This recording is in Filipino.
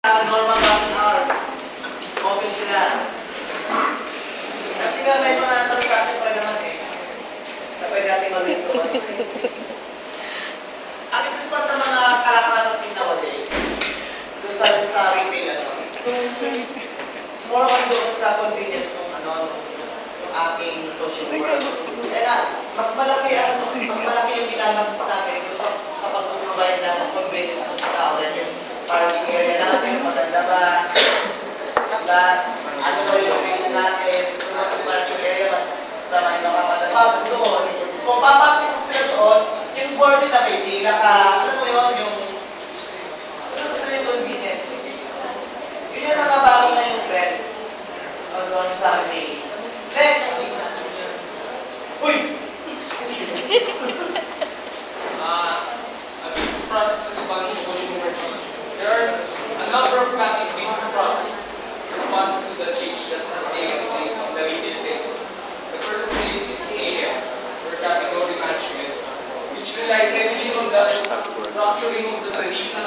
Normal working hours. Open sila. Kasi nga may mga transaction pa naman na pwede natin mag-ito. Ang isa pa sa mga kalakaran kasi nowadays, doon sa retail, is more on doon sa convenience ng yung ating consumer. Kaya mas malaki yung ginagawa sa atin sa pag-provide ng convenience ng sa tao. Yung parking area natin, maganda ba? Ano ba yung location natin? Kung nasa parking area, mas tama yung makakadapasok doon. Kung papasok mo sila doon, yung board na may pila ka, alam mo yun, yung gusto yung convenience. Yun yung nababago na yung trend doon sa retail. Next! Uy! A business process responds to consumer change. There are a number of classic business process responses to the change that has taken place in the retail sector. The first phase is CAM, or category management, which relies heavily on the structuring of the traditional